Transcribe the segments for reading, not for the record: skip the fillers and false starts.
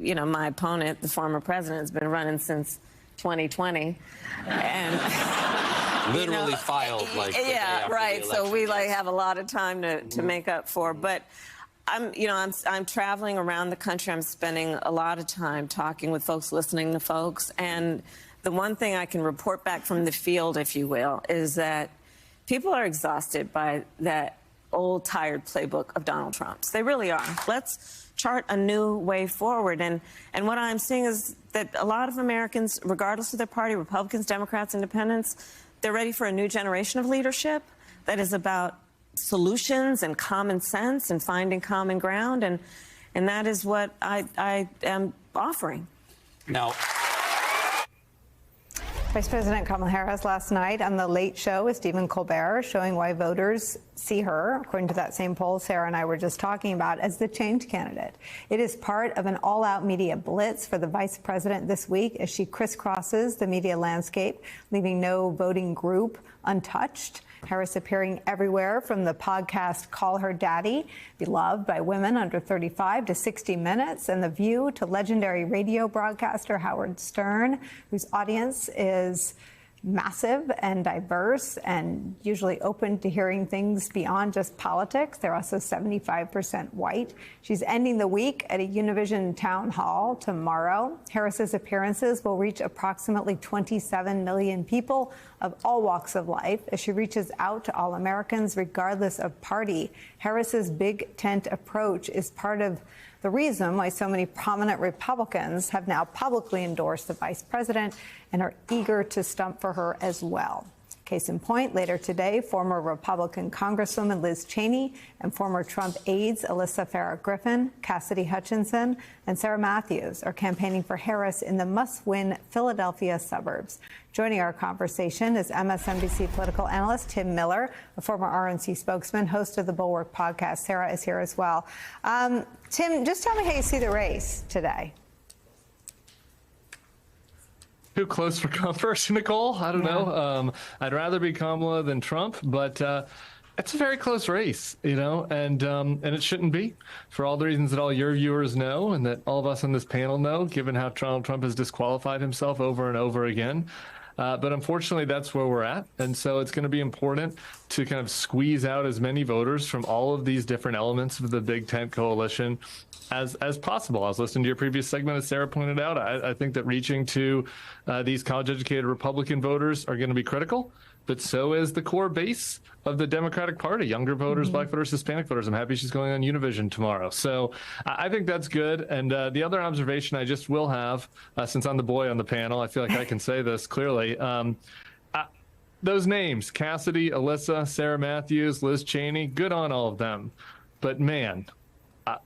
my opponent, the former president, has been running since 2020, and literally filed like yeah, right. So we have a lot of time to make up for. But I'm traveling around the country. I'm spending a lot of time talking with folks, listening to folks, and the one thing I can report back from the field, if you will, is that people are exhausted by that old, tired playbook of Donald Trump's. They really are. Let's chart a new way forward. And what I'm seeing is that a lot of Americans, regardless of their party, Republicans, Democrats, Independents, they're ready for a new generation of leadership that is about solutions and common sense and finding common ground. And that is what I am offering. Now, Vice President Kamala Harris last night on The Late Show with Stephen Colbert, showing why voters see her, according to that same poll Sarah and I were just talking about, as the change candidate. It is part of an all-out media blitz for the vice president this week as she crisscrosses the media landscape, leaving no voting group untouched. Harris appearing everywhere from the podcast Call Her Daddy, beloved by women under 35, to 60 Minutes, and The View, to legendary radio broadcaster Howard Stern, whose audience is massive and diverse and usually open to hearing things beyond just politics. They're also 75% white. She's ending the week at a Univision town hall tomorrow. Harris's appearances will reach approximately 27 million people of all walks of life as she reaches out to all Americans regardless of party. Harris's big tent approach is part of the reason why so many prominent Republicans have now publicly endorsed the vice president and are eager to stump for her as well. Case in point, later today, former Republican Congresswoman Liz Cheney and former Trump aides Alyssa Farah Griffin, Cassidy Hutchinson, and Sarah Matthews are campaigning for Harris in the must-win Philadelphia suburbs. Joining our conversation is MSNBC political analyst Tim Miller, a former RNC spokesman, host of the Bulwark podcast. Sarah is here as well. Tim, just tell me how you see the race today. Too close for comfort, Nicole. I don't know. I'd rather be Kamala than Trump, but it's a very close race, and it shouldn't be, for all the reasons that all your viewers know and that all of us on this panel know, given how Donald Trump has disqualified himself over and over again. But unfortunately, that's where we're at. And so it's going to be important to kind of squeeze out as many voters from all of these different elements of the Big Tent coalition as possible. I was listening to your previous segment, as Sarah pointed out. I think that reaching to these college-educated Republican voters are going to be critical, but so is the core base of the Democratic Party, younger voters, Black voters, Hispanic voters. I'm happy she's going on Univision tomorrow. So I think that's good. And the other observation I just will have, since I'm the boy on the panel, I feel like I can say this clearly. Those names, Cassidy, Alyssa, Sarah Matthews, Liz Cheney, good on all of them. But man,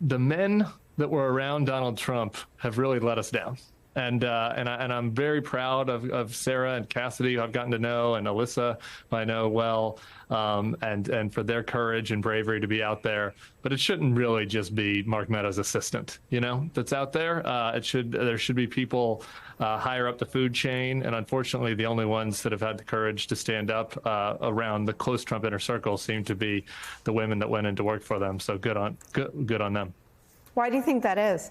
the men that were around Donald Trump have really let us down. And I'm very proud of Sarah and Cassidy, who I've gotten to know, and Alyssa, who I know well, and for their courage and bravery to be out there. But it shouldn't really just be Mark Meadows' assistant, that's out there. There should be people higher up the food chain, and unfortunately, the only ones that have had the courage to stand up around the close Trump inner circle seem to be the women that went in to work for them. So good on them. Why do you think that is?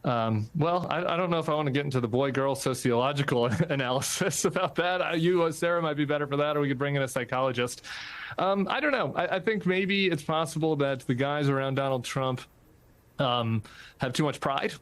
Well, I don't know if I want to get into the boy-girl sociological analysis about that. You, Sarah, might be better for that, or we could bring in a psychologist. I don't know. I think maybe it's possible that the guys around Donald Trump have too much pride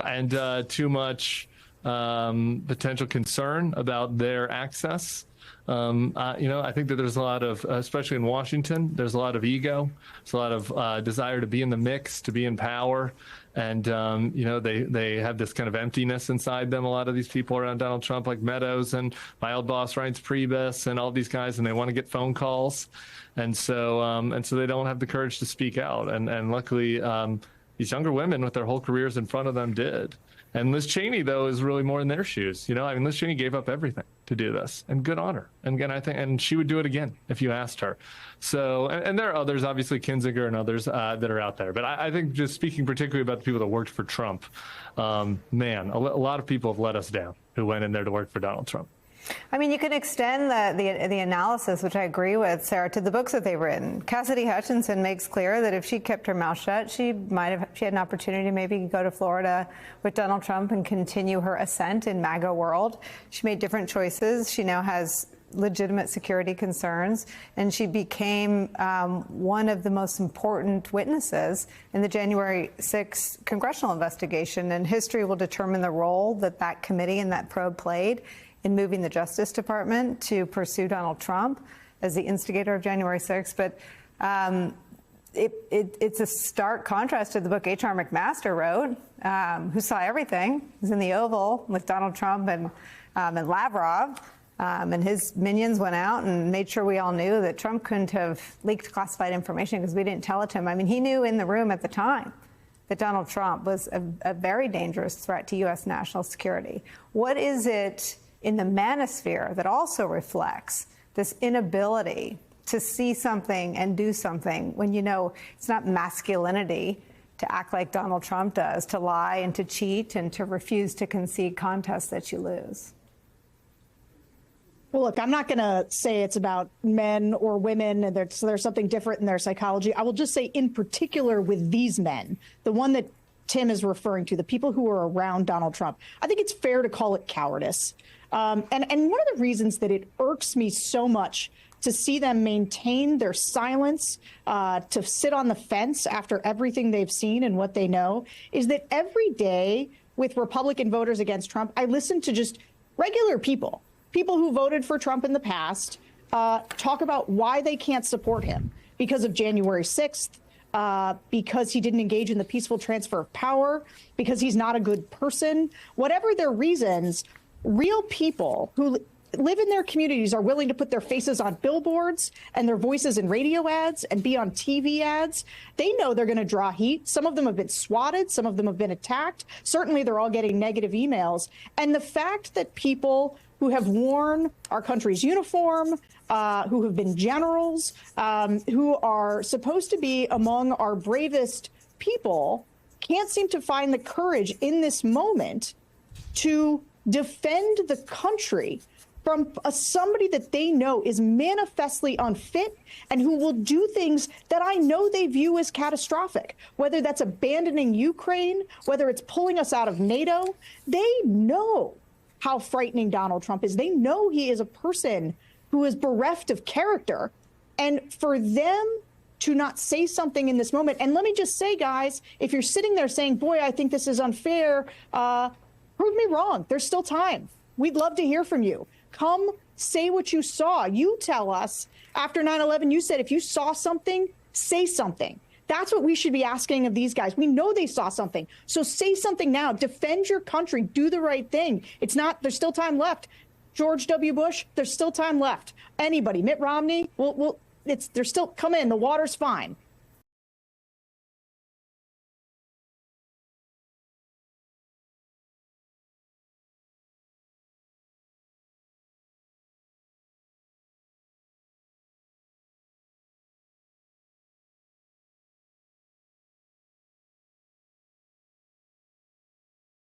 and too much potential concern about their access. I think that there's a lot of, especially in Washington, there's a lot of ego. There's a lot of desire to be in the mix, to be in power. And, they have this kind of emptiness inside them, a lot of these people around Donald Trump, like Meadows and my old boss, Reince Priebus, and all these guys, and they want to get phone calls. And so they don't have the courage to speak out. And luckily, these younger women with their whole careers in front of them did. And Liz Cheney, though, is really more in their shoes. Liz Cheney gave up everything to do this, and good on her. And again, I think, and she would do it again if you asked her. So, and there are others, obviously Kinzinger and others that are out there. But I think, just speaking particularly about the people that worked for Trump, a lot of people have let us down who went in there to work for Donald Trump. I mean, you can extend the analysis, which I agree with, Sarah, to the books that they've written. Cassidy Hutchinson makes clear that if she kept her mouth shut, she had an opportunity to maybe go to Florida with Donald Trump and continue her ascent in MAGA world. She made different choices. She now has legitimate security concerns, and she became one of the most important witnesses in the January 6th congressional investigation, and history will determine the role that committee and that probe played in moving the Justice Department to pursue Donald Trump as the instigator of January 6th. But it's a stark contrast to the book H.R. McMaster wrote, who saw everything. He was in the Oval with Donald Trump and Lavrov. And his minions went out and made sure we all knew that Trump couldn't have leaked classified information because we didn't tell it to him. I mean, he knew in the room at the time that Donald Trump was a very dangerous threat to U.S. national security. What is it in the manosphere that also reflects this inability to see something and do something when you know it's not masculinity to act like Donald Trump does, to lie and to cheat and to refuse to concede contests that you lose? Well, look, I'm not going to say it's about men or women and there's something different in their psychology. I will just say in particular with these men, the one that Tim is referring to, the people who are around Donald Trump, I think it's fair to call it cowardice. And one of the reasons that it irks me so much to see them maintain their silence, to sit on the fence after everything they've seen and what they know, is that every day with Republican voters against Trump, I listen to just regular people who voted for Trump in the past, talk about why they can't support him because of January 6th, because he didn't engage in the peaceful transfer of power, because he's not a good person. Whatever their reasons, real people who live in their communities are willing to put their faces on billboards and their voices in radio ads and be on TV ads. They know they're going to draw heat. Some of them have been swatted. Some of them have been attacked. Certainly, they're all getting negative emails. And the fact that people who have worn our country's uniform, who have been generals, who are supposed to be among our bravest people, can't seem to find the courage in this moment to defend the country from somebody that they know is manifestly unfit and who will do things that I know they view as catastrophic, whether that's abandoning Ukraine, whether it's pulling us out of NATO. They know how frightening Donald Trump is. They know he is a person who is bereft of character. And for them to not say something in this moment, and let me just say, guys, if you're sitting there saying, boy, I think this is unfair, prove me wrong. There's still time. We'd love to hear from you. Come say what you saw. You tell us after 9/11, you said if you saw something, say something. That's what we should be asking of these guys. We know they saw something. So say something now. Defend your country. Do the right thing. It's not, there's still time left. George W. Bush, there's still time left. Anybody, Mitt Romney, there's still, come in. The water's fine.